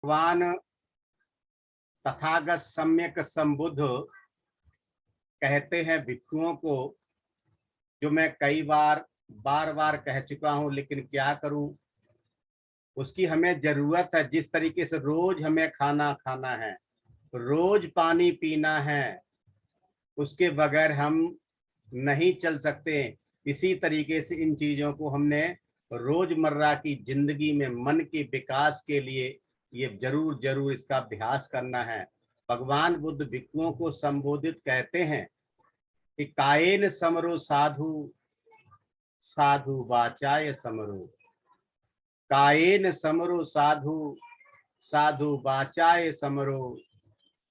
भगवान तथागत सम्यक संबुद्ध कहते हैं भिक्षुओं को, जो मैं कई बार बार बार कह चुका हूं, लेकिन क्या करूं, उसकी हमें जरूरत है। जिस तरीके से रोज हमें खाना खाना है, रोज पानी पीना है, उसके बगैर हम नहीं चल सकते। इसी तरीके से इन चीजों को हमने रोजमर्रा की जिंदगी में मन के विकास के लिए ये जरूर जरूर इसका अभ्यास करना है। भगवान बुद्ध भिक्षुओं को संबोधित कहते हैं कि कायेन समरो साधु साधु वाचाय समरो, कायेन समरो साधु साधु वाचाय समरो,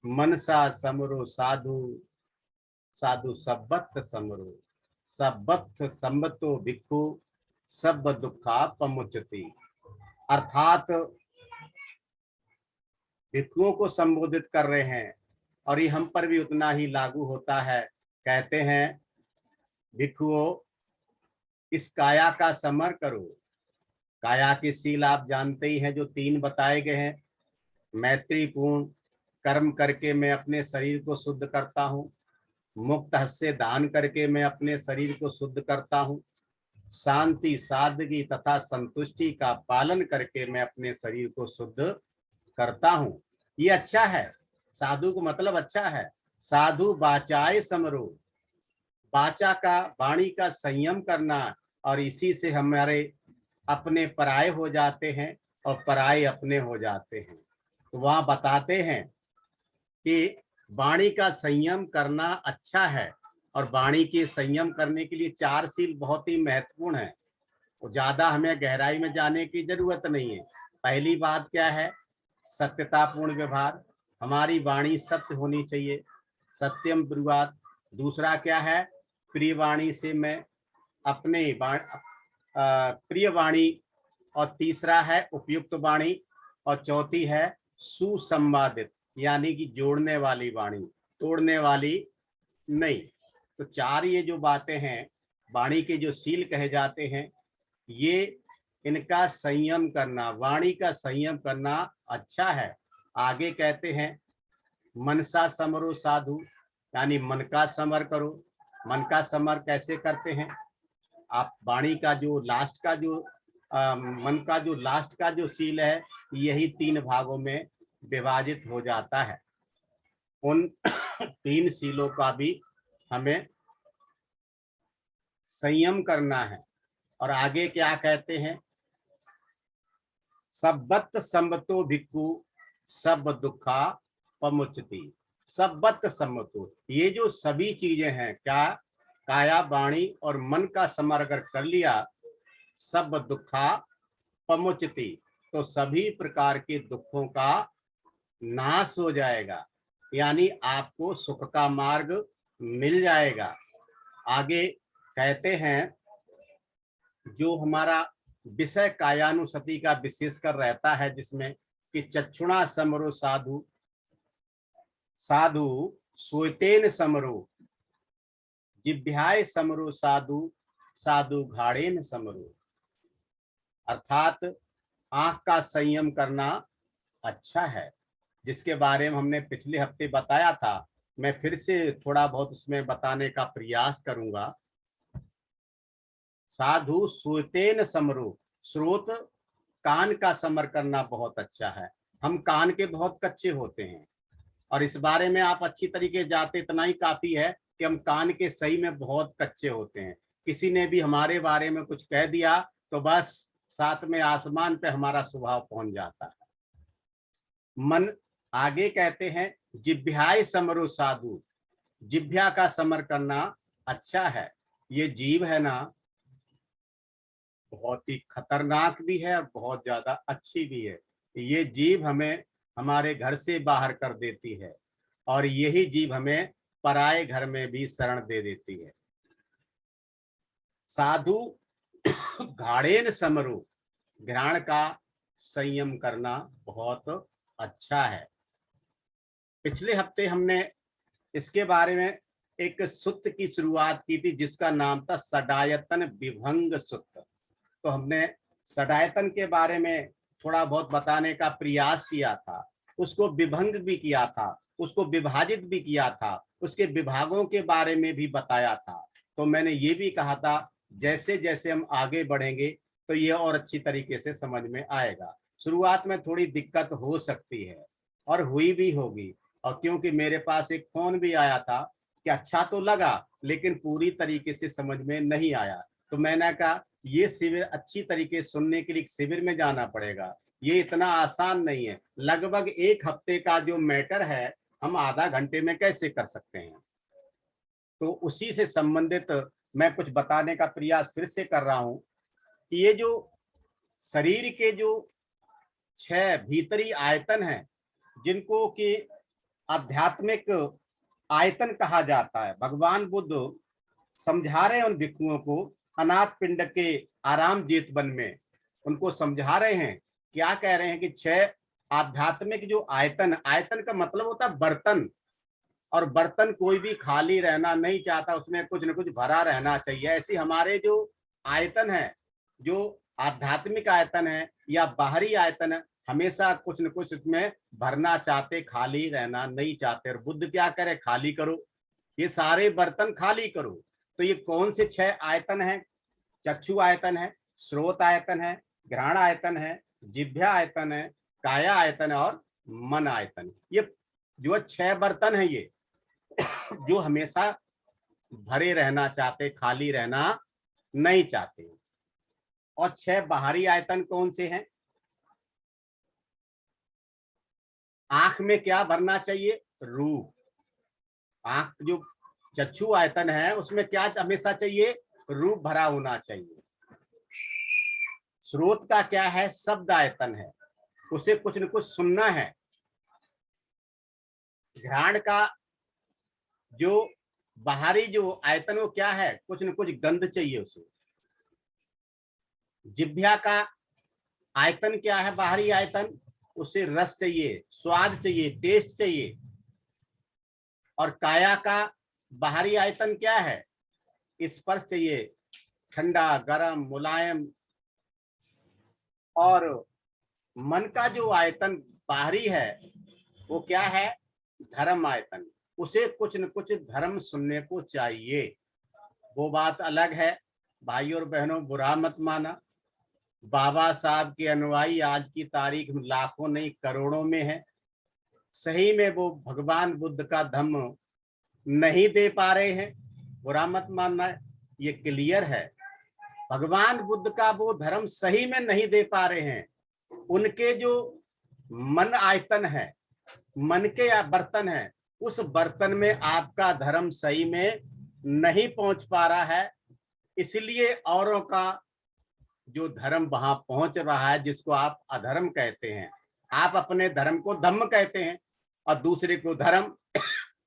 मनसा समरो साधु साधु सब्बत समरो, सब्बत संबतो भिक्षु सब दुखा पमुचति। अर्थात भिक्षुओं को संबोधित कर रहे हैं, और ये हम पर भी उतना ही लागू होता है। कहते हैं भिक्षुओं, इस काया का समर करो। काया के सील आप जानते ही हैं, जो 3 बताए गए हैं। मैत्रीपूर्ण कर्म करके मैं अपने शरीर को शुद्ध करता हूँ, मुक्त हस्त से दान करके मैं अपने शरीर को शुद्ध करता हूँ, शांति सादगी तथा संतुष्टि का पालन करके मैं अपने शरीर को शुद्ध करता हूँ। ये अच्छा है। साधु को मतलब अच्छा है। साधु वाचाय समरो, वाचा का वाणी का संयम करना, और इसी से हमारे अपने पराये हो जाते हैं और पराये अपने हो जाते हैं। तो वहां बताते हैं कि वाणी का संयम करना अच्छा है, और वाणी के संयम करने के लिए 4 सील बहुत ही महत्वपूर्ण है। और ज्यादा हमें गहराई में जाने की जरूरत नहीं है। पहली बात क्या है? सत्यतापूर्ण व्यवहार। हमारी वाणी सत्य होनी चाहिए, सत्यम ब्रुवात। दूसरा क्या है? प्रिय वाणी से मैं अपने प्रिय वाणी। और तीसरा है उपयुक्त वाणी। और चौथी है सुसंवादित, यानी कि जोड़ने वाली वाणी, तोड़ने वाली नहीं। तो 4 ये जो बातें हैं, वाणी के जो सील कहे जाते हैं, ये इनका संयम करना, वाणी का संयम करना अच्छा है। आगे कहते हैं मनसा समरो साधु, यानी मन का समर करो। मन का समर कैसे करते हैं? आप वाणी का जो लास्ट का जो मन का जो लास्ट का जो सील है, यही 3 भागों में विभाजित हो जाता है। उन 3 सीलों का भी हमें संयम करना है। और आगे क्या कहते हैं? सब्बत संबतो भिक्षु सब दुखा पमुचति। सब्बत संबतो, ये जो सभी चीजें हैं, क्या? काया वाणी और मन का समर अगर कर लिया, सब दुखा पमुचति, तो सभी प्रकार के दुखों का नाश हो जाएगा, यानी आपको सुख का मार्ग मिल जाएगा। आगे कहते हैं जो हमारा विषय कायानुसति का विशेषकर रहता है, जिसमें कि चक्षुणा समरो साधु साधु श्वेतेन समरो, जिह्वाय समरो साधु साधु घाड़ेन समरो। अर्थात आंख का संयम करना अच्छा है, जिसके बारे में हमने पिछले हफ्ते बताया था। मैं फिर से थोड़ा बहुत उसमें बताने का प्रयास करूंगा। साधु श्रोतेन समरो, श्रोत कान का समर करना बहुत अच्छा है। हम कान के बहुत कच्चे होते हैं, और इस बारे में आप अच्छी तरीके जाते, इतना ही काफी है कि हम कान के सही में बहुत कच्चे होते हैं। किसी ने भी हमारे बारे में कुछ कह दिया तो बस साथ में आसमान पे हमारा स्वभाव पहुंच जाता है। मन आगे कहते हैं जिह्वाय समरो साधु, जिह्वा का समर करना अच्छा है। ये जीव है ना, बहुत ही खतरनाक भी है और बहुत ज्यादा अच्छी भी है। ये जीव हमें हमारे घर से बाहर कर देती है, और यही जीव हमें पराये घर में भी शरण दे देती है। साधु घाड़ेन समरो, घ्राण का संयम करना बहुत अच्छा है। पिछले हफ्ते हमने इसके बारे में एक सूत्र की शुरुआत की थी, जिसका नाम था षडायतन विभंग सूत्र। तो हमने षडायतन के बारे में थोड़ा बहुत बताने का प्रयास किया था, उसको विभंग भी किया था, उसको विभाजित भी किया था, उसके विभागों के बारे में भी बताया था। तो मैंने ये भी कहा था जैसे जैसे हम आगे बढ़ेंगे तो ये और अच्छी तरीके से समझ में आएगा। शुरुआत में थोड़ी दिक्कत हो सकती है और हुई भी होगी, और क्योंकि मेरे पास एक फोन भी आया था कि अच्छा तो लगा लेकिन पूरी तरीके से समझ में नहीं आया, तो मैंने कहा ये शिविर अच्छी तरीके से सुनने के लिए शिविर में जाना पड़ेगा, ये इतना आसान नहीं है। लगभग एक हफ्ते का जो मैटर है हम आधा घंटे में कैसे कर सकते हैं। तो उसी से संबंधित मैं कुछ बताने का प्रयास फिर से कर रहा हूं कि ये जो शरीर के जो 6 भीतरी आयतन हैं, जिनको कि आध्यात्मिक आयतन कहा जाता है, भगवान बुद्ध समझा रहे हैं उन भिक्षुओं को अनाथ पिंड के आराम जेतवन में, उनको समझा रहे हैं। क्या कह रहे हैं कि 6 आध्यात्मिक जो आयतन, आयतन का मतलब होता है बर्तन, और बर्तन कोई भी खाली रहना नहीं चाहता, उसमें कुछ न कुछ भरा रहना चाहिए। ऐसी हमारे जो आयतन है, जो आध्यात्मिक आयतन है या बाहरी आयतन है, हमेशा कुछ न कुछ उसमें भरना चाहते, खाली रहना नहीं चाहते। और बुद्ध क्या करे, खाली करो, ये सारे बर्तन खाली करो। तो ये कौन से 6 आयतन है? चक्षु आयतन है, श्रोत आयतन है, घ्राण आयतन है, जिह्वा आयतन है, काया आयतन है और मन आयतन। ये जो 6 बर्तन है, ये जो हमेशा भरे रहना चाहते, खाली रहना नहीं चाहते। और 6 बाहरी आयतन कौन से हैं? आंख में क्या भरना चाहिए? रूप। आंख जो चक्षु आयतन है उसमें क्या हमेशा चाहिए? रूप भरा होना चाहिए। स्रोत का क्या है? शब्द आयतन है, उसे कुछ न कुछ सुनना है। घ्राण का जो बाहरी जो आयतन वो क्या है? कुछ न कुछ गंध चाहिए उसे। जिह्वा का आयतन क्या है? बाहरी आयतन, उसे रस चाहिए, स्वाद चाहिए, टेस्ट चाहिए। और काया का बाहरी आयतन क्या है? स्पर्श चाहिए, ठंडा, गरम, मुलायम। और मन का जो आयतन बाहरी है वो क्या है? धर्म आयतन, उसे कुछ न कुछ धर्म सुनने को चाहिए। वो बात अलग है, भाई और बहनों बुरा मत माना। बाबा साहब के अनुयायी आज की तारीख में लाखों नहीं करोड़ों में है, सही में वो भगवान बुद्ध का धम्म नहीं दे पा रहे हैं, बुरा मत मानना, ये क्लियर है। भगवान बुद्ध का वो धर्म सही में नहीं दे पा रहे हैं। उनके जो मन आयतन है, मन के या बर्तन है, उस बर्तन में आपका धर्म सही में नहीं पहुंच पा रहा है, इसलिए औरों का जो धर्म वहां पहुंच रहा है, जिसको आप अधर्म कहते हैं। आप अपने धर्म को धम्म कहते हैं और दूसरे को धर्म,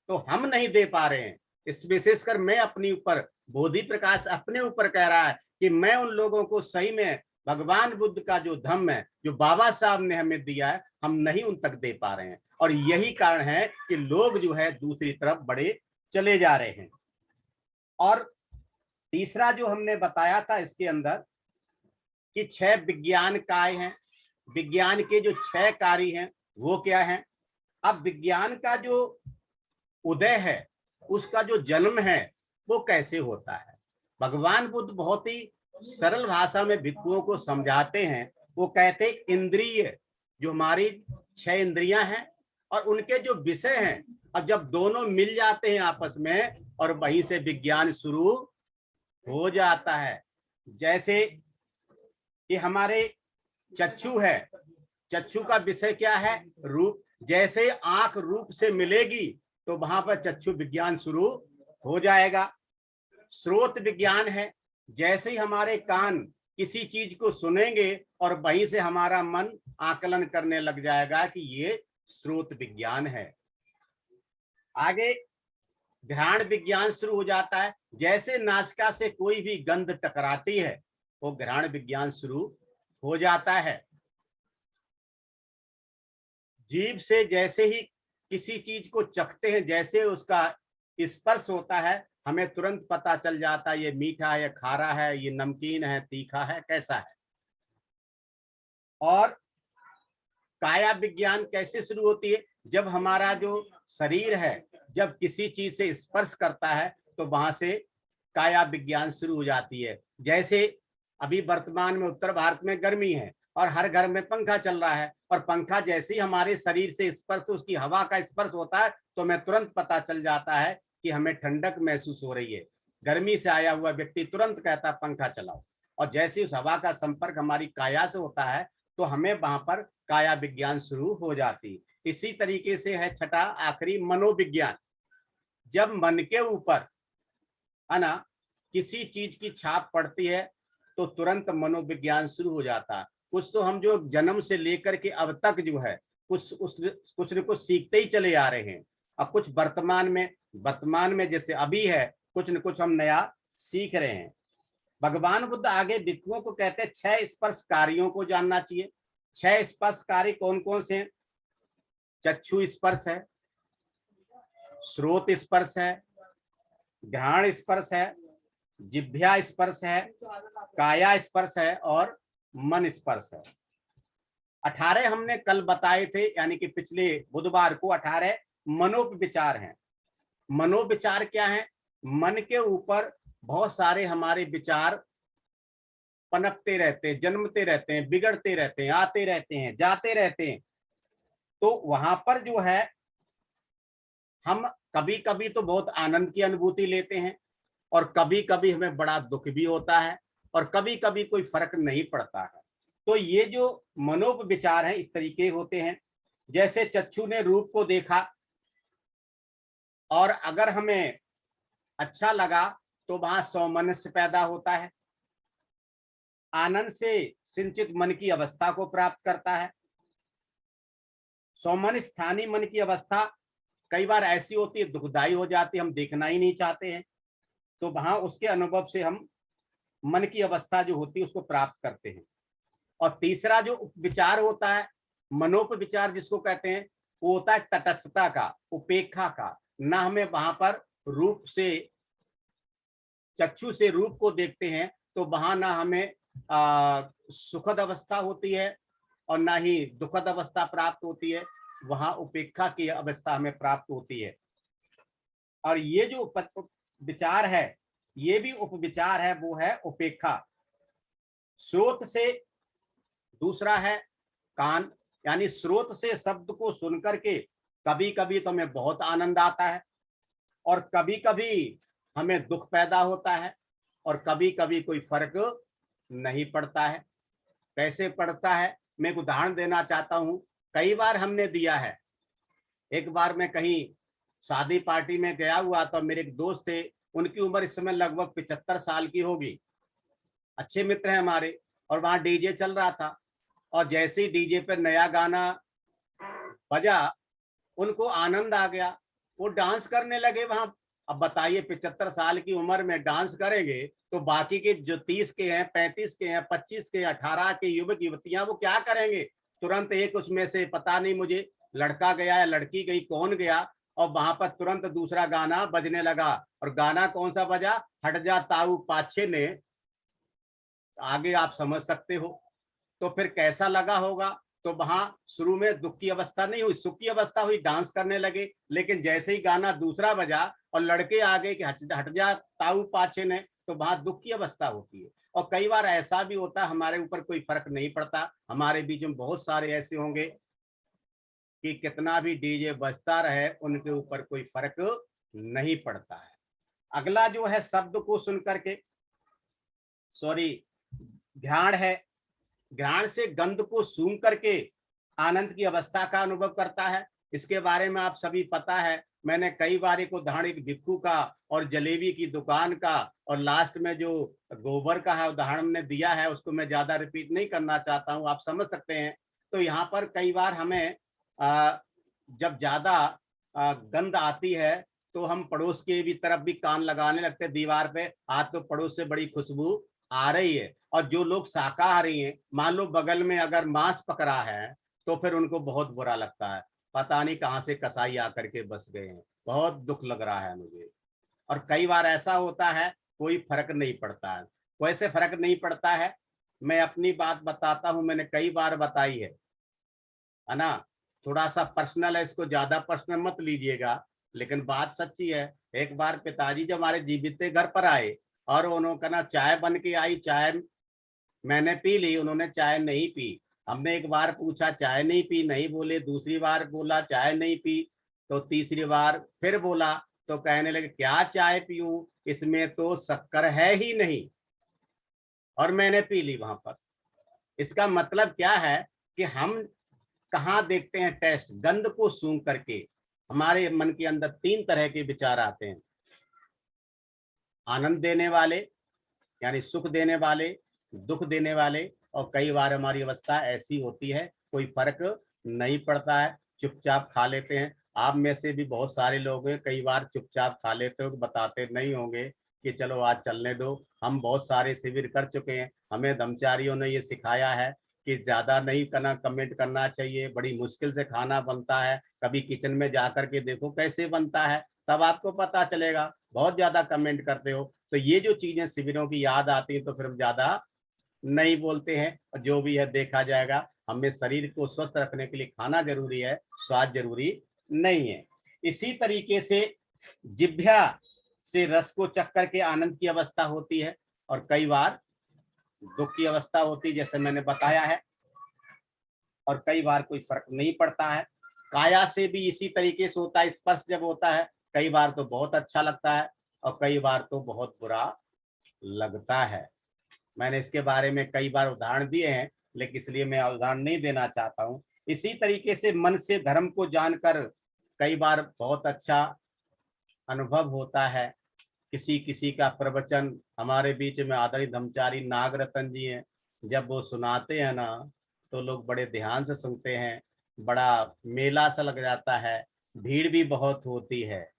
तो हम नहीं दे पा रहे हैं। इस विशेषकर मैं अपने ऊपर, बोधि प्रकाश अपने ऊपर कह रहा है कि मैं उन लोगों को सही में भगवान बुद्ध का जो धम्म है, जो बाबा साहब ने हमें दिया है, हम नहीं उन तक दे पा रहे हैं। और यही कारण है कि लोग जो है दूसरी तरफ बड़े चले जा रहे हैं। और तीसरा जो हमने बताया था इसके अंदर कि 6 विज्ञान काय हैं, विज्ञान के जो 6 कार्य हैं वो क्या है? अब विज्ञान का जो उदय है, उसका जो जन्म है वो कैसे होता है? भगवान बुद्ध बहुत ही सरल भाषा में भिक्षुओं को समझाते हैं। वो कहते इंद्रिय, जो हमारी 6 इंद्रियां हैं और उनके जो विषय हैं, अब जब दोनों मिल जाते हैं आपस में, और वहीं से विज्ञान शुरू हो जाता है। जैसे कि हमारे चक्षु है, चक्षु का विषय क्या है? रूप। जैसे आंख रूप से मिलेगी तो वहां पर चक्षु विज्ञान शुरू हो जाएगा। स्रोत विज्ञान है, जैसे ही हमारे कान किसी चीज को सुनेंगे और वहीं से हमारा मन आकलन करने लग जाएगा कि ये स्रोत विज्ञान है। आगे घ्राण विज्ञान शुरू हो जाता है, जैसे नासिका से कोई भी गंध टकराती है वो घ्राण विज्ञान शुरू हो जाता है। जीभ से जैसे ही किसी चीज को चखते हैं, जैसे उसका स्पर्श होता है, हमें तुरंत पता चल जाता है ये मीठा है, खारा है, ये नमकीन है, तीखा है, कैसा है। और काया विज्ञान कैसे शुरू होती है? जब हमारा जो शरीर है जब किसी चीज से स्पर्श करता है तो वहां से काया विज्ञान शुरू हो जाती है। जैसे अभी वर्तमान में उत्तर भारत में गर्मी है और हर घर में पंखा चल रहा है, और पंखा जैसे ही हमारे शरीर से स्पर्श, उसकी हवा का स्पर्श होता है तो हमें तुरंत पता चल जाता है कि हमें ठंडक महसूस हो रही है। गर्मी से आया हुआ व्यक्ति तुरंत कहता पंखा चलाओ, और जैसे उस हवा का संपर्क हमारी काया से होता है तो हमें वहां पर काया विज्ञान शुरू हो जाती। इसी तरीके से है छठा आखिरी, मनोविज्ञान। जब मन के ऊपर है ना किसी चीज की छाप पड़ती है तो तुरंत मनोविज्ञान शुरू हो जाता। कुछ तो हम जो जन्म से लेकर के अब तक जो है कुछ न कुछ सीखते ही चले आ रहे हैं, और कुछ वर्तमान में जैसे अभी है कुछ न कुछ हम नया सीख रहे हैं। भगवान बुद्ध आगे भिक्षुओं को कहते हैं 6 स्पर्श कार्यों को जानना चाहिए। 6 स्पर्श कार्य कौन कौन से हैं? चक्षु स्पर्श है, श्रोत स्पर्श है, घ्राण स्पर्श है, जिह्वा स्पर्श है, काया स्पर्श है और मन स्पर्श है। 18 हमने कल बताए थे, यानी कि पिछले बुधवार को 18 मनोविचार हैं। मनोविचार क्या है? मन के ऊपर बहुत सारे हमारे विचार पनपते रहते हैं, जन्मते रहते हैं, बिगड़ते रहते हैं, आते रहते हैं, जाते रहते हैं। तो वहां पर जो है हम कभी कभी तो बहुत आनंद की अनुभूति लेते हैं, और कभी कभी हमें बड़ा दुख भी होता है, और कभी कभी कोई फर्क नहीं पड़ता है। तो ये जो मनोविचार है इस तरीके होते हैं। जैसे चक्षु ने रूप को देखा, और अगर हमें अच्छा लगा तो वहां सौमनस्य पैदा होता है, आनंद से सिंचित मन की अवस्था को प्राप्त करता है। सौमन स्थानीय मन की अवस्था कई बार ऐसी होती है, दुखदाई हो जाती है, हम देखना ही नहीं चाहते हैं, तो वहां उसके अनुभव से हम मन की अवस्था जो होती है उसको प्राप्त करते हैं। और तीसरा जो विचार होता है, मनोपविचार जिसको कहते हैं, वो होता है तटस्थता का, उपेक्षा का। ना हमें वहां पर रूप से, चक्षु से रूप को देखते हैं तो वहां ना हमें सुखद अवस्था होती है और ना ही दुखद अवस्था प्राप्त होती है, वहां उपेक्षा की अवस्था हमें प्राप्त होती है। और ये जो विचार है, ये भी उपविचार है, वो है उपेक्षा। स्रोत से दूसरा है कान, यानी स्रोत से शब्द को सुनकर के कभी कभी तो हमें बहुत आनंद आता है, और कभी कभी हमें दुख पैदा होता है, और कभी कभी कोई फर्क नहीं पड़ता है। कैसे पड़ता है, मैं एक उदाहरण देना चाहता हूं। कई बार हमने दिया है। एक बार मैं कहीं शादी पार्टी में गया हुआ तो मेरे एक दोस्त थे, उनकी उम्र इस समय लगभग 75 साल की होगी, अच्छे मित्र हैं हमारे, और वहां डीजे चल रहा था, और जैसे ही डीजे पे नया गाना बजा उनको आनंद आ गया, वो डांस करने लगे वहां। अब बताइए 75 साल की उम्र में डांस करेंगे तो बाकी के जो 30 के हैं, 35 के हैं, 25 के, 18 के युवक युवतियां वो क्या करेंगे? तुरंत एक उसमें से, पता नहीं मुझे लड़का गया या लड़की गई, कौन गया, और वहां पर तुरंत दूसरा गाना बजने लगा। और गाना कौन सा बजा? हट जा ताऊ पाछे ने। आगे आप समझ सकते हो। तो फिर कैसा लगा होगा? तो वहां शुरू में दुख की अवस्था नहीं हुई, सुख की अवस्था हुई, डांस करने लगे। लेकिन जैसे ही गाना दूसरा बजा और लड़के आ गए कि हट जा ताऊ पाछे ने, तो वहां दुख की अवस्था होती है। और कई बार ऐसा भी होता है, हमारे ऊपर कोई फर्क नहीं पड़ता। हमारे बीच में बहुत सारे ऐसे होंगे कि कितना भी डीजे बजता रहे उनके ऊपर कोई फर्क नहीं पड़ता है। अगला जो है शब्द को सुन करके, सॉरी, घ्राण है। घ्राण से गंध को सूंघ करके आनंद की अवस्था का अनुभव करता है। इसके बारे में आप सभी पता है, मैंने कई बार एक उदाहरण, एक भिक्खू का और जलेबी की दुकान का, और लास्ट में जो गोबर का है उदाहरण हमने दिया है, उसको मैं ज्यादा रिपीट नहीं करना चाहता हूं, आप समझ सकते हैं। तो यहाँ पर कई बार हमें जब ज्यादा गंध आती है तो हम पड़ोस के भी तरफ भी कान लगाने लगते हैं दीवार पे, आज तो पड़ोस से बड़ी खुशबू आ रही है। और जो लोग शाकाहारी हैं, मान लो बगल में अगर मांस पकड़ा है तो फिर उनको बहुत बुरा लगता है, पता नहीं कहां से कसाई आकर के बस गए हैं, बहुत दुख लग रहा है मुझे। और कई बार ऐसा होता है कोई फर्क नहीं पड़ता है। वैसे फर्क नहीं पड़ता है, मैं अपनी बात बताता हूं, मैंने कई बार बताई है। है ना। थोड़ा सा पर्सनल है, इसको ज्यादा पर्सनल मत लीजिएगा, लेकिन बात सच्ची है। एक बार पिताजी जब हमारे जीवित घर पर आए और उन्होंने कहा चाय बन के आई, चाय मैंने पी ली, उन्होंने चाय नहीं पी। हमने एक बार पूछा चाय नहीं पी, नहीं बोले। दूसरी बार बोला चाय नहीं पी, तो तीसरी बार फिर बोला, तो कहने लगे क्या चाय पीऊं, इसमें तो शक्कर है ही नहीं, और मैंने पी ली वहां पर। इसका मतलब क्या है कि हम कहाँ देखते हैं टेस्ट, गंध को सूंघ करके हमारे मन के अंदर तीन तरह के विचार आते हैं। आनंद देने वाले यानी सुख देने वाले, दुख देने वाले, और कई बार हमारी अवस्था ऐसी होती है कोई फर्क नहीं पड़ता है, चुपचाप खा लेते हैं। आप में से भी बहुत सारे लोग हैं, कई बार चुपचाप खा लेते हो, बताते नहीं होंगे कि चलो आज चलने दो। हम बहुत सारे शिविर कर चुके हैं, हमें ब्रह्मचारियों ने ये सिखाया है कि ज्यादा नहीं करना, कमेंट करना चाहिए, बड़ी मुश्किल से खाना बनता है, कभी किचन में जाकर के देखो कैसे बनता है, तब आपको पता चलेगा। बहुत ज्यादा कमेंट करते हो, तो ये जो चीजें शिविरों की याद आती है तो फिर हम ज्यादा नहीं बोलते हैं, और जो भी है देखा जाएगा। हमें शरीर को स्वस्थ रखने के लिए खाना जरूरी है, स्वाद जरूरी नहीं है। इसी तरीके से जिह्वा से रस को चख करके आनंद की अवस्था होती है, और कई बार दुख की अवस्था होती है, जैसे मैंने बताया है, और कई बार कोई फर्क नहीं पड़ता है। काया से भी इसी तरीके से होता है, स्पर्श जब होता है कई बार तो बहुत अच्छा लगता है, और कई बार तो बहुत बुरा लगता है। मैंने इसके बारे में कई बार उदाहरण दिए हैं, लेकिन इसलिए मैं उदाहरण नहीं देना चाहता हूं। इसी तरीके से मन से धर्म को जानकर कई बार बहुत अच्छा अनुभव होता है। किसी किसी का प्रवचन, हमारे बीच में आदरणीय धर्मचारी नागरतन जी हैं, जब वो सुनाते हैं ना तो लोग बड़े ध्यान से सुनते हैं, बड़ा मेला सा लग जाता है, भीड़ भी बहुत होती है।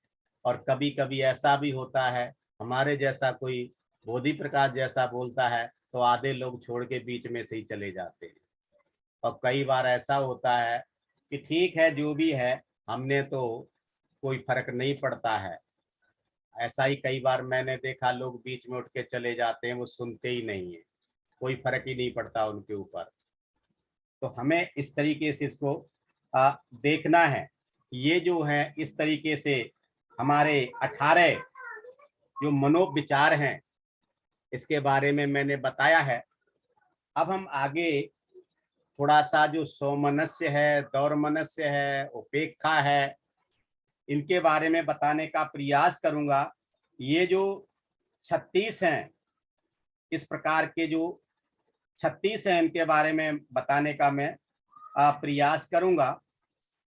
और कभी कभी ऐसा भी होता है, हमारे जैसा कोई बोधि प्रकाश जैसा बोलता है तो आधे लोग छोड़ के बीच में से ही चले जाते हैं। और कई बार ऐसा होता है कि ठीक है जो भी है, हमने तो कोई फर्क नहीं पड़ता है। ऐसा ही कई बार मैंने देखा, लोग बीच में उठ के चले जाते हैं, वो सुनते ही नहीं है, कोई फर्क ही नहीं पड़ता उनके ऊपर। तो हमें इस तरीके से इसको देखना है। ये जो है इस तरीके से हमारे 18 जो मनोविचार हैं, इसके बारे में मैंने बताया है। अब हम आगे थोड़ा सा जो सौमनस्य है, दौर्मनस्य है, उपेक्षा है, इनके बारे में बताने का प्रयास करूंगा। ये जो 36 हैं, इस प्रकार के जो 36 हैं, इनके बारे में बताने का मैं प्रयास करूंगा।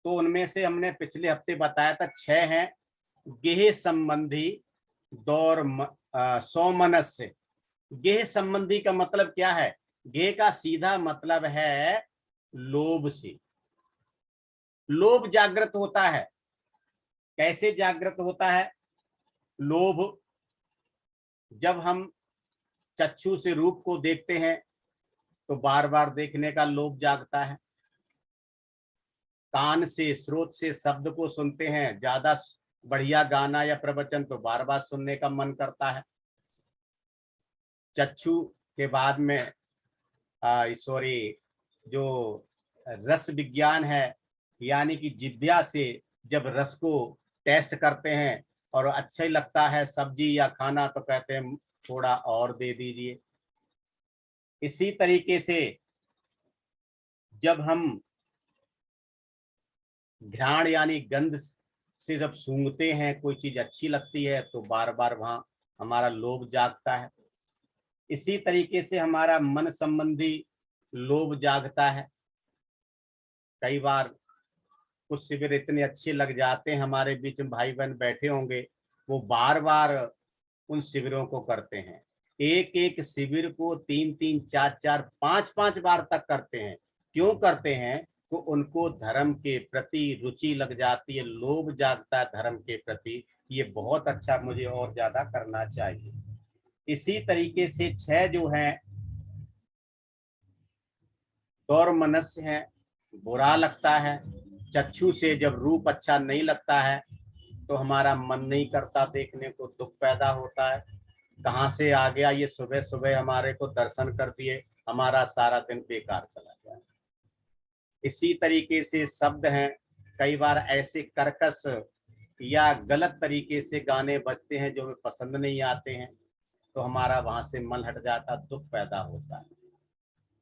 तो उनमें से हमने पिछले हफ्ते बताया था 6 हैं। गेह संबंधी दौर सौमनस्य। गेह संबंधी का मतलब क्या है? गेह का सीधा मतलब है लोभ से। लोभ जागृत होता है। कैसे जागृत होता है लोभ? जब हम चक्षु से रूप को देखते हैं तो बार बार देखने का लोभ जागता है। कान से, स्रोत से शब्द को सुनते हैं, ज्यादा बढ़िया गाना या प्रवचन तो बार बार सुनने का मन करता है। चक्षु के बाद में सॉरी, जो रस विज्ञान है, यानी कि जिह्वा से जब रस को टेस्ट करते हैं और अच्छा ही लगता है सब्जी या खाना, तो कहते हैं थोड़ा और दे दीजिए। इसी तरीके से जब हम घ्राण यानी गंध से जब सूंघते हैं, कोई चीज अच्छी लगती है तो बार बार वहां हमारा लोभ जागता है। इसी तरीके से हमारा मन संबंधी लोभ जागता है। कई बार कुछ शिविर इतने अच्छे लग जाते हैं, हमारे बीच में भाई बहन बैठे होंगे, वो बार बार उन शिविरों को करते हैं। एक एक शिविर को 3-3, 4-4, 5-5 बार तक करते हैं। क्यों करते हैं? तो उनको धर्म के प्रति रुचि लग जाती है, लोभ जागता है धर्म के प्रति, ये बहुत अच्छा, मुझे और ज्यादा करना चाहिए। इसी तरीके से 6 जो हैं दौर्मनस्य है, बुरा लगता है। चक्षु से जब रूप अच्छा नहीं लगता है तो हमारा मन नहीं करता देखने को, दुख पैदा होता है। कहाँ से आ गया ये, सुबह सुबह हमारे को दर्शन कर दिए, हमारा सारा दिन बेकार चला गया। इसी तरीके से शब्द हैं, कई बार ऐसे कर्कश या गलत तरीके से गाने बजते हैं जो हमें पसंद नहीं आते हैं, तो हमारा वहां से मन हट जाता, दुख पैदा होता है।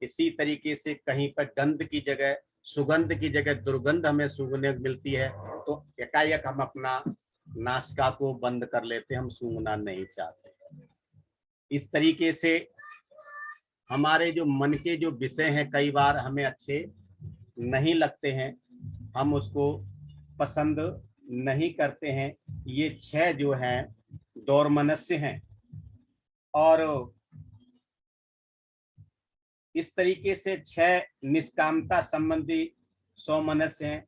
इसी तरीके से कहीं पर गंध की जगह, सुगंध की जगह दुर्गंध हमें सूंघने मिलती है, तो एकाएक हम अपना नासिका को बंद कर लेते हैं, हम सूंघना नहीं चाहते। इस तरीके से हमारे जो मन के जो विषय हैं कई बार हमें अच्छे नहीं लगते हैं, हम उसको पसंद नहीं करते हैं। ये 6 जो हैं दौर्मनस्य हैं। और इस तरीके से 6 निष्कामता संबंधी सौमनस्य हैं।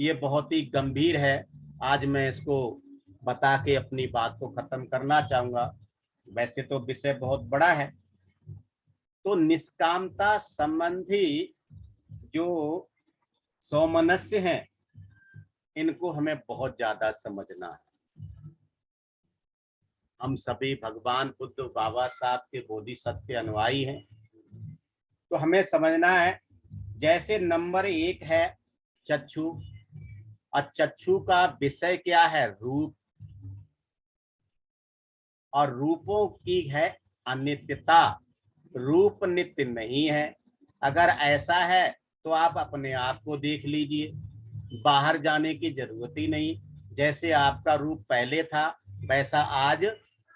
ये बहुत ही गंभीर है। आज मैं इसको बता के अपनी बात को खत्म करना चाहूंगा। वैसे तो विषय बहुत बड़ा है। तो निष्कामता संबंधी जो सौमनस्य हैं, इनको हमें बहुत ज्यादा समझना है। हम सभी भगवान बुद्ध बाबा साहब के बोधिसत्व के अनुयायी हैं, तो हमें समझना है। जैसे नंबर 1 है चक्षु, और चक्षु का विषय क्या है? रूप, और रूपों की है अनित्यता। रूप नित्य नहीं है। अगर ऐसा है तो आप अपने आप को देख लीजिए, बाहर जाने की जरूरत ही नहीं। जैसे आपका रूप पहले था वैसा आज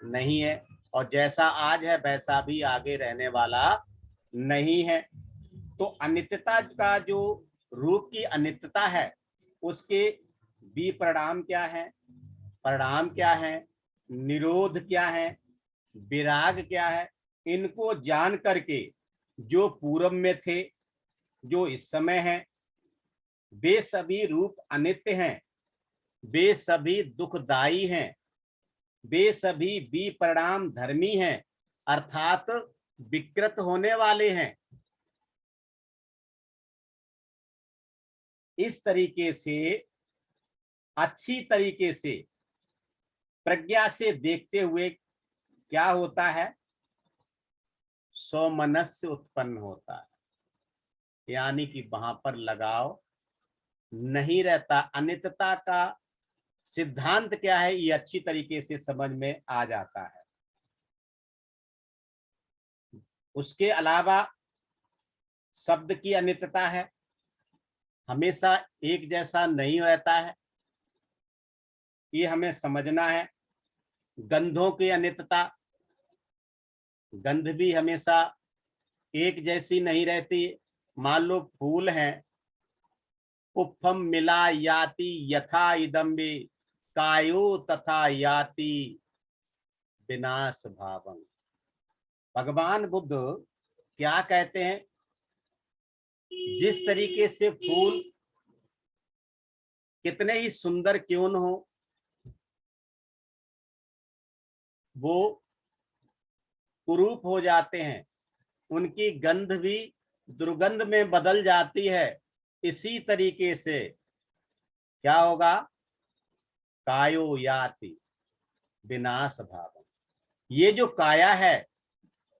नहीं है, और जैसा आज है वैसा भी आगे रहने वाला नहीं है। तो अनित्यता का जो रूप की अनित्यता है, उसके विपरिणाम क्या है, परिणाम क्या है, निरोध क्या है, विराग क्या है, इनको जान करके जो पूर्व में थे, जो इस समय हैं, वे सभी रूप अनित्य हैं, वे सभी दुखदाई हैं, वे सभी विपरिणाम धर्मी हैं, अर्थात विकृत होने वाले हैं। इस तरीके से अच्छी तरीके से प्रज्ञा से देखते हुए क्या होता है? सौमनस्य उत्पन्न होता है, यानी कि वहां पर लगाव नहीं रहता। अनित्यता का सिद्धांत क्या है, ये अच्छी तरीके से समझ में आ जाता है। उसके अलावा शब्द की अनित्यता है, हमेशा एक जैसा नहीं रहता है, ये हमें समझना है। गंधों की अनित्यता, गंध भी हमेशा एक जैसी नहीं रहती। मान लो फूल हैं, पुष्पम मिला याति यथा इदम्बे कायो तथा याति विनाश भावं। भगवान बुद्ध क्या कहते हैं? जिस तरीके से फूल कितने ही सुंदर क्यों न हो, वो कुरूप हो जाते हैं, उनकी गंध भी दुर्गंध में बदल जाती है। इसी तरीके से क्या होगा? कायो याति विनाश भाव। ये जो काया है,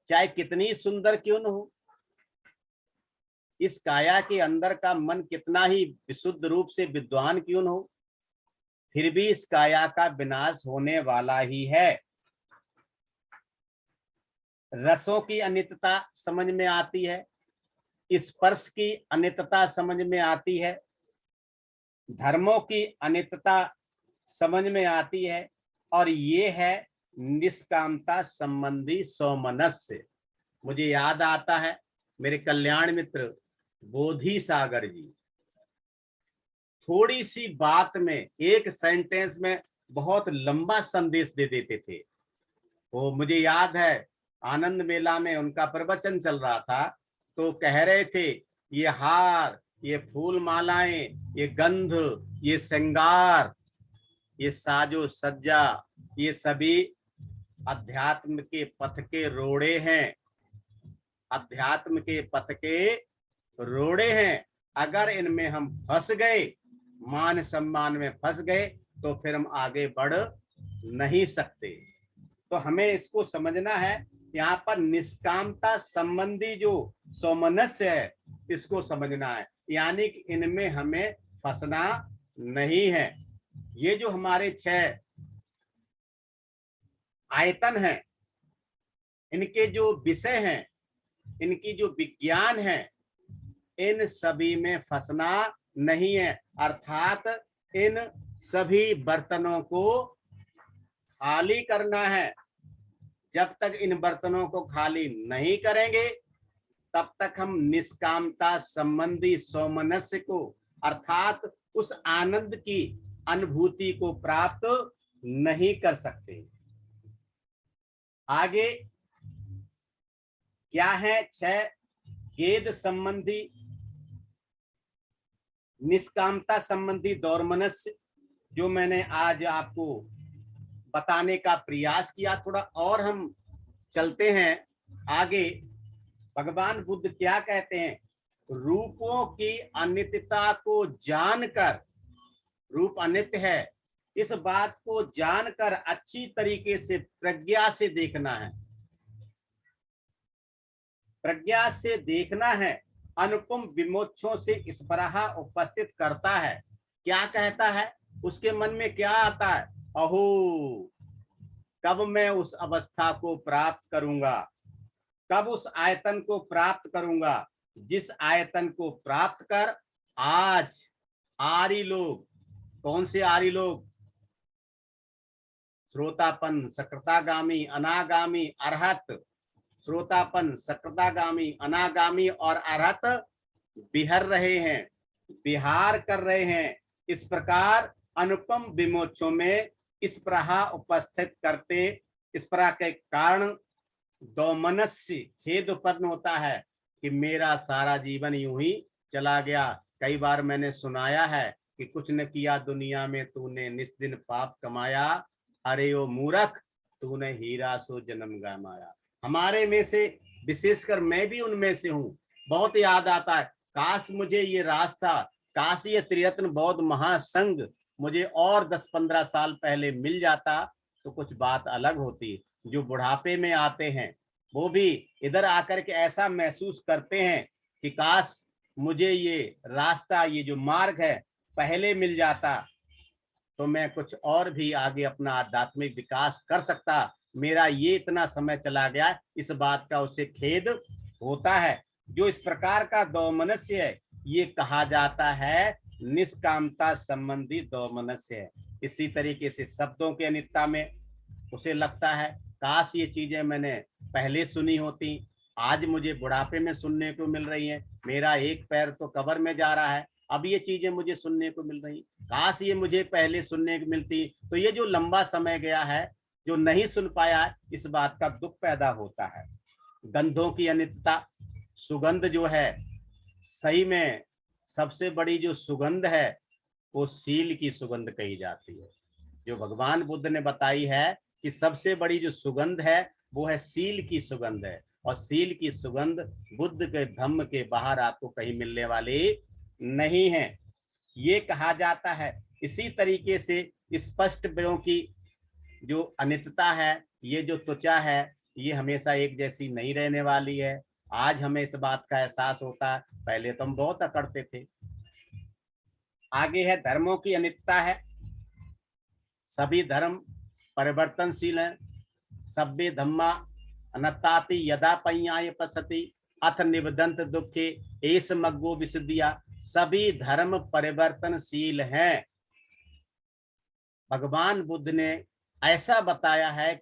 चाहे कितनी सुंदर क्यों न हो, इस काया के अंदर का मन कितना ही विशुद्ध रूप से विद्वान क्यों न हो, फिर भी इस काया का विनाश होने वाला ही है। रसों की अनित्यता समझ में आती है, स्पर्श की अनित्यता समझ में आती है, धर्मों की अनित्यता समझ में आती है, और ये है निष्कामता संबंधी सौमनस्य। मुझे याद आता है मेरे कल्याण मित्र बोधि सागर जी, थोड़ी सी बात में, एक सेंटेंस में बहुत लंबा संदेश दे देते थे। वो मुझे याद है, आनंद मेला में उनका प्रवचन चल रहा था, तो कह रहे थे ये हार, ये फूल मालाएं, ये गंध, ये श्रृंगार, ये साजो सज्जा, ये सभी अध्यात्म के पथ के रोड़े हैं, अध्यात्म के पथ के रोड़े हैं। अगर इनमें हम फंस गए, मान सम्मान में फंस गए, तो फिर हम आगे बढ़ नहीं सकते। तो हमें इसको समझना है। यहाँ पर निष्कामता संबंधी जो सौमनस्य है, इसको समझना है। यानी कि इनमें हमें फंसना नहीं है। ये जो हमारे 6 आयतन हैं, इनके जो विषय हैं, इनकी जो विज्ञान है, इन सभी में फंसना नहीं है। अर्थात इन सभी बर्तनों को खाली करना है। जब तक इन बर्तनों को खाली नहीं करेंगे तब तक हम निष्कामता संबंधी सौमनस्य को अर्थात उस आनंद की अनुभूति को प्राप्त नहीं कर सकते। आगे क्या है? 6 गेद संबंधी निष्कामता संबंधी दौर्मनस्य, जो मैंने आज आपको बताने का प्रयास किया। थोड़ा और हम चलते हैं आगे। भगवान बुद्ध क्या कहते हैं? रूपों की अनित्यता को जानकर, रूप अनित्य है, इस बात को जानकर अच्छी तरीके से प्रज्ञा से देखना है। प्रज्ञा से देखना है। अनुपम विमोक्षों से इस बराह उपस्थित करता है। क्या कहता है? उसके मन में क्या आता है? अहो, कब मैं उस अवस्था को प्राप्त करूंगा, कब उस आयतन को प्राप्त करूंगा जिस आयतन को प्राप्त कर आज आर्य लोग, कौन से आर्य लोग? श्रोतापन, सकृतागामी, अनागामी, अरहत। श्रोतापन, सकृतागामी, अनागामी और अरहत बिहर रहे हैं, विहार कर रहे हैं। इस प्रकार अनुपम विमोक्षों में इस प्रहा उपस्थित करते, इस प्रकार के कारण दौमनस्य, खेद उत्पन्न होता है कि मेरा सारा जीवन यूं ही चला गया। कई बार मैंने सुनाया है कि कुछ न किया दुनिया में तूने, निस्दिन पाप कमाया, अरे ओ मूर्ख, तूने हीरा सो जन्म गमाया। हमारे में से विशेषकर मैं भी उनमें से हूँ। बहुत याद आता है, काश मुझे ये रास्ता, काश ये त्रिरत्न बौद्ध महासंघ मुझे और 10-15 साल पहले मिल जाता तो कुछ बात अलग होती। जो बुढ़ापे में आते हैं वो भी इधर आकर के ऐसा महसूस करते हैं कि काश मुझे ये रास्ता, ये जो मार्ग है पहले मिल जाता तो मैं कुछ और भी आगे अपना आध्यात्मिक विकास कर सकता। मेरा ये इतना समय चला गया, इस बात का उसे खेद होता है। जो इस प्रकार का दौमनस्य है, ये कहा जाता है निष्कामता संबंधी दौमनस्य है। इसी तरीके से शब्दों की अनित्यता में उसे लगता है काश ये चीजें मैंने पहले सुनी होती, आज मुझे बुढ़ापे में सुनने को मिल रही है। मेरा एक पैर तो कब्र में जा रहा है, अब ये चीजें मुझे सुनने को मिल रही, काश ये मुझे पहले सुनने को मिलती। तो ये जो लंबा समय गया है, जो नहीं सुन पाया, इस बात का दुख पैदा होता है। गंधों की अनित्यता, सुगंध जो है, सही में सबसे बड़ी जो सुगंध है वो सील की सुगंध कही जाती है। जो भगवान बुद्ध ने बताई है कि सबसे बड़ी जो सुगंध है वो है सील की सुगंध है, और सील की सुगंध बुद्ध के धम्म के बाहर आपको कहीं मिलने वाली नहीं है, ये कहा जाता है। इसी तरीके से स्पष्ट विषयों की जो अनित्यता है, ये जो त्वचा है, ये हमेशा एक जैसी नहीं रहने वाली है। आज हमें इस बात का एहसास होता है, पहले तो हम बहुत अकड़ते थे। आगे है धर्मों की अनित्यता है। सभी धर्म परिवर्तनशील हैं। सभ्य धम्मा अनत्ताति यदा पय्याय पसति अथ निबदंत दुखे एस मग्गो विशुद्धिया। सभी धर्म परिवर्तनशील हैं। भगवान बुद्ध ने ऐसा बताया है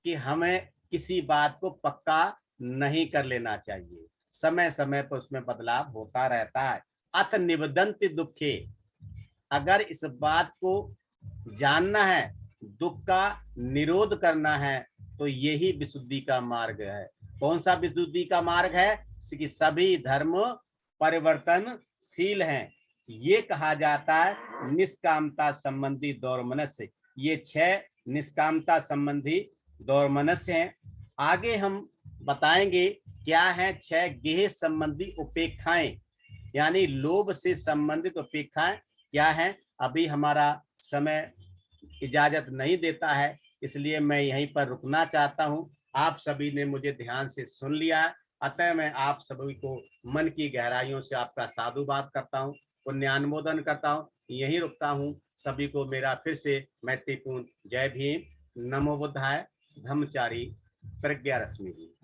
कि हमें किसी बात को पक्का नहीं कर लेना चाहिए, समय समय पर उसमें बदलाव होता रहता है। अथ निबदंत दुखे, अगर इस बात को जानना है, दुख का निरोध करना है, तो यही विशुद्धि का मार्ग है। कौन सा विशुद्धि का मार्ग है? कि सभी धर्म परिवर्तनशील हैं। ये कहा जाता है निष्कामता संबंधी दौर्मनस्य। ये 6 निष्कामता संबंधी दौर्मनस्य हैं। आगे हम बताएंगे क्या है 6 गेह संबंधी उपेक्षाएं, यानी लोभ से संबंधित उपेक्षाएं क्या है। अभी हमारा समय इजाजत नहीं देता है, इसलिए मैं यहीं पर रुकना चाहता हूं। आप सभी ने मुझे ध्यान से सुन लिया, अतः मैं आप सभी को मन की गहराइयों से आपका साधुवाद करता हूँ, पुण्यानुमोदन करता हूँ। यही रुकता हूँ। सभी को मेरा फिर से मैत्रीपूर्ण जय भीम। नमो बुद्धाय। ब्रह्मचारी प्रज्ञा रश्मि।